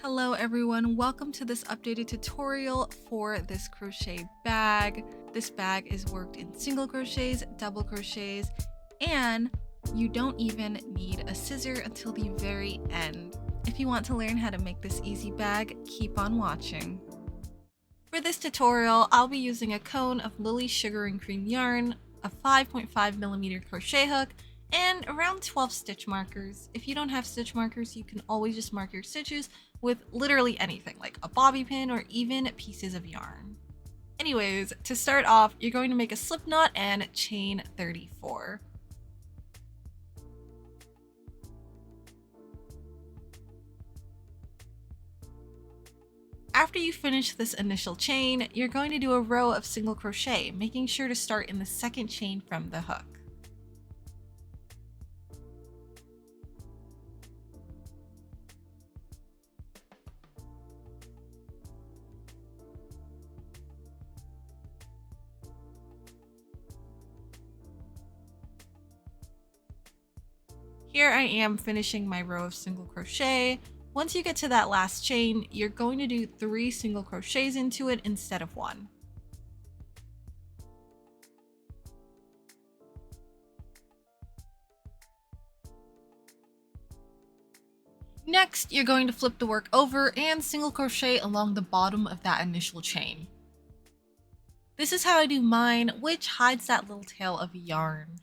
Hello everyone, welcome to this updated tutorial for this crochet bag. This bag is worked in single crochets, double crochets, and you don't even need a scissor until the very end. If you want to learn how to make this easy bag, keep on watching. For this tutorial, I'll be using a cone of Lily Sugar and Cream yarn, a 5.5mm crochet hook, and around 12 stitch markers. If you don't have stitch markers, you can always just mark your stitches with literally anything, like a bobby pin or even pieces of yarn. Anyways, to start off, you're going to make a slip knot and chain 34. After you finish this initial chain, you're going to do a row of single crochet, making sure to start in the second chain from the hook. Here I am finishing my row of single crochet. Once you get to that last chain, you're going to do 3 single crochets into it instead of 1. Next, you're going to flip the work over and single crochet along the bottom of that initial chain. This is how I do mine, which hides that little tail of yarn.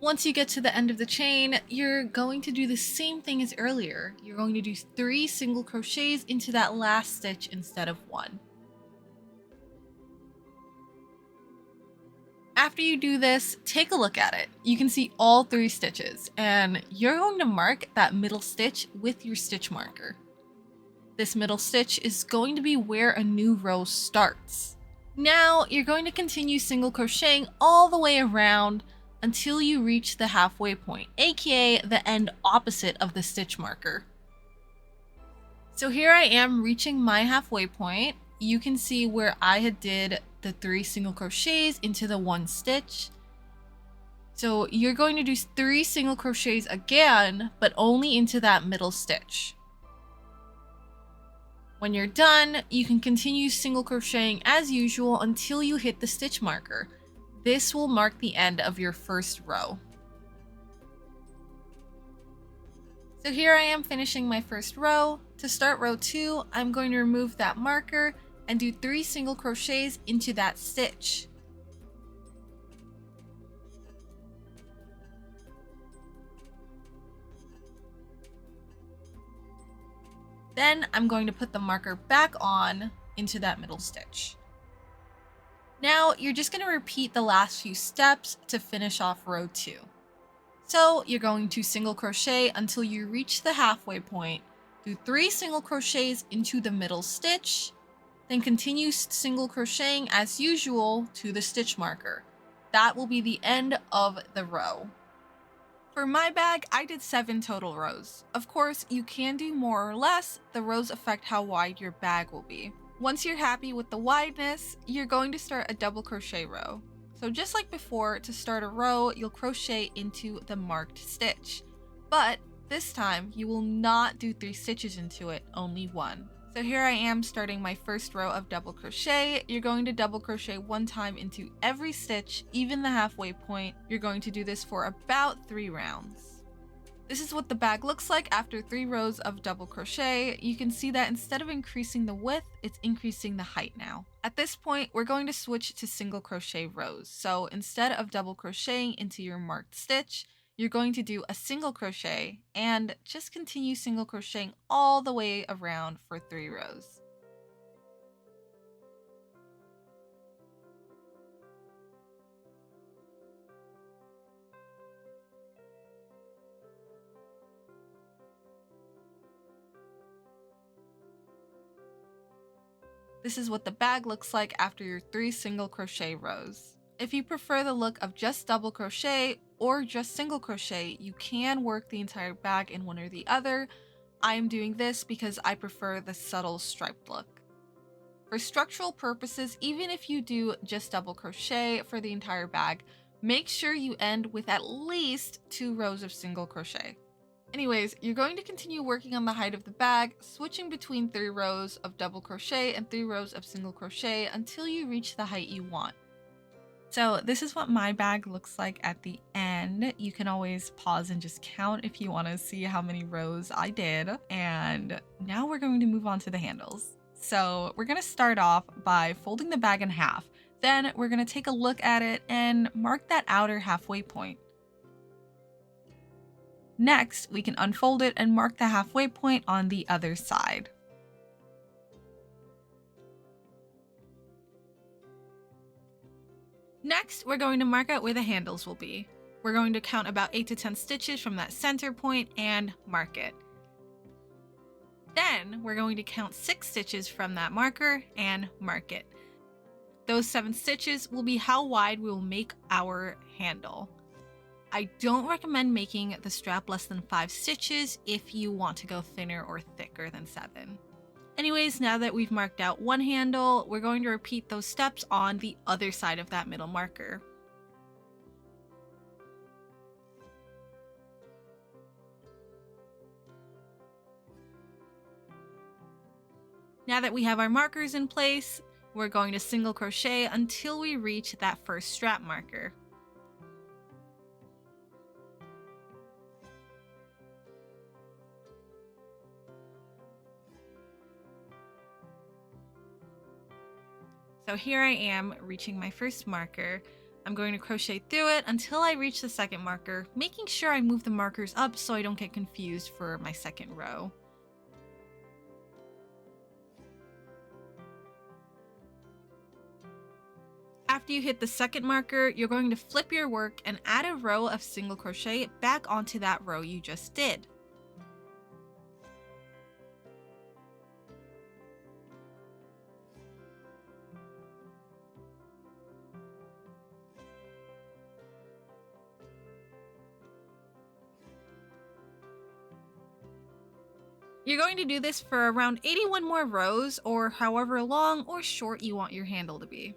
Once you get to the end of the chain, you're going to do the same thing as earlier. You're going to do 3 single crochets into that last stitch instead of 1. After you do this, take a look at it. You can see all 3 stitches, and you're going to mark that middle stitch with your stitch marker. This middle stitch is going to be where a new row starts. Now, you're going to continue single crocheting all the way around until you reach the halfway point, aka the end opposite of the stitch marker. So here I am reaching my halfway point. You can see where I had did the 3 single crochets into the 1 stitch. So you're going to do 3 single crochets again, but only into that middle stitch. When you're done, you can continue single crocheting as usual until you hit the stitch marker. This will mark the end of your first row. So here I am finishing my first row. To start row 2, I'm going to remove that marker and do 3 single crochets into that stitch. Then I'm going to put the marker back on into that middle stitch. Now you're just going to repeat the last few steps to finish off row 2. So you're going to single crochet until you reach the halfway point, do 3 single crochets into the middle stitch, then continue single crocheting as usual to the stitch marker. That will be the end of the row. For my bag, I did 7 total rows. Of course, you can do more or less. The rows affect how wide your bag will be. Once you're happy with the wideness, you're going to start a double crochet row. So just like before, to start a row, you'll crochet into the marked stitch. But this time, you will not do 3 stitches into it, only 1. So here I am starting my first row of double crochet. You're going to double crochet 1 time into every stitch, even the halfway point. You're going to do this for about 3 rounds. This is what the bag looks like after 3 rows of double crochet. You can see that instead of increasing the width, it's increasing the height now. At this point, we're going to switch to single crochet rows. So instead of double crocheting into your marked stitch, you're going to do a single crochet and just continue single crocheting all the way around for 3 rows. This is what the bag looks like after your 3 single crochet rows. If you prefer the look of just double crochet or just single crochet, you can work the entire bag in one or the other. I am doing this because I prefer the subtle striped look. For structural purposes, even if you do just double crochet for the entire bag, make sure you end with at least 2 rows of single crochet. Anyways, you're going to continue working on the height of the bag, switching between 3 rows of double crochet and 3 rows of single crochet until you reach the height you want. So this is what my bag looks like at the end. You can always pause and just count if you want to see how many rows I did. And now we're going to move on to the handles. So we're going to start off by folding the bag in half. Then we're going to take a look at it and mark that outer halfway point. Next, we can unfold it and mark the halfway point on the other side. Next, we're going to mark out where the handles will be. We're going to count about 8 to 10 stitches from that center point and mark it. Then we're going to count 6 stitches from that marker and mark it. Those 7 stitches will be how wide we will make our handle. I don't recommend making the strap less than 5 stitches if you want to go thinner or thicker than 7. Anyways, now that we've marked out one handle, we're going to repeat those steps on the other side of that middle marker. Now that we have our markers in place, we're going to single crochet until we reach that first strap marker. So here I am reaching my first marker. I'm going to crochet through it until I reach the second marker, making sure I move the markers up so I don't get confused for my second row. After you hit the second marker, you're going to flip your work and add a row of single crochet back onto that row you just did. You're going to do this for around 81 more rows, or however long or short you want your handle to be.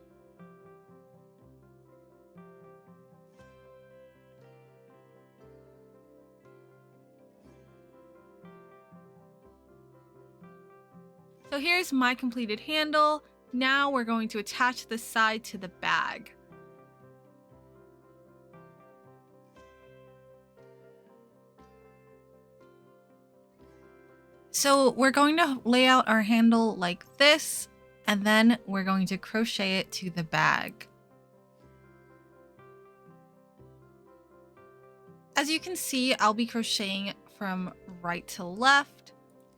So here's my completed handle. Now we're going to attach this side to the bag. So we're going to lay out our handle like this, and then we're going to crochet it to the bag. As you can see, I'll be crocheting from right to left.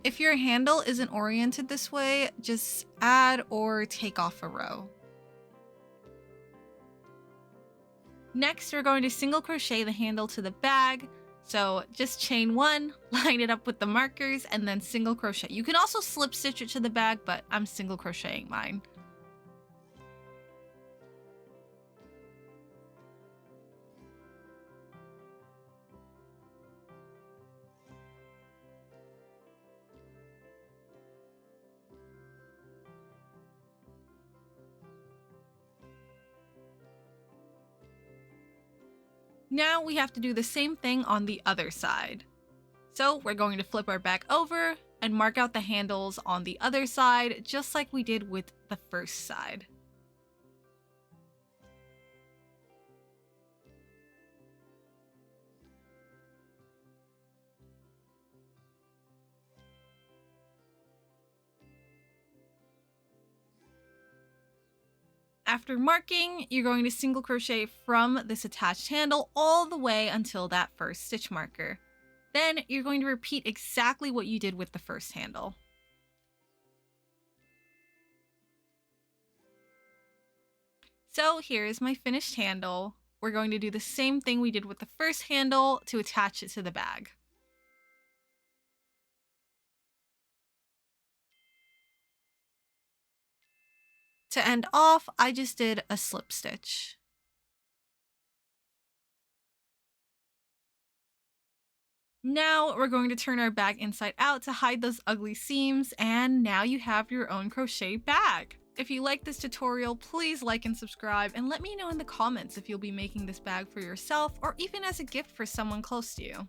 If your handle isn't oriented this way, just add or take off a row. Next, we're going to single crochet the handle to the bag. So just chain 1, line it up with the markers, and then single crochet. You can also slip stitch it to the bag, but I'm single crocheting mine. Now we have to do the same thing on the other side. So we're going to flip our bag over and mark out the handles on the other side, just like we did with the first side. After marking, you're going to single crochet from this attached handle all the way until that first stitch marker. Then you're going to repeat exactly what you did with the first handle. So here's my finished handle. We're going to do the same thing we did with the first handle to attach it to the bag. To end off, I just did a slip stitch. Now we're going to turn our bag inside out to hide those ugly seams, and now you have your own crochet bag. If you like this tutorial, please like and subscribe, and let me know in the comments if you'll be making this bag for yourself or even as a gift for someone close to you.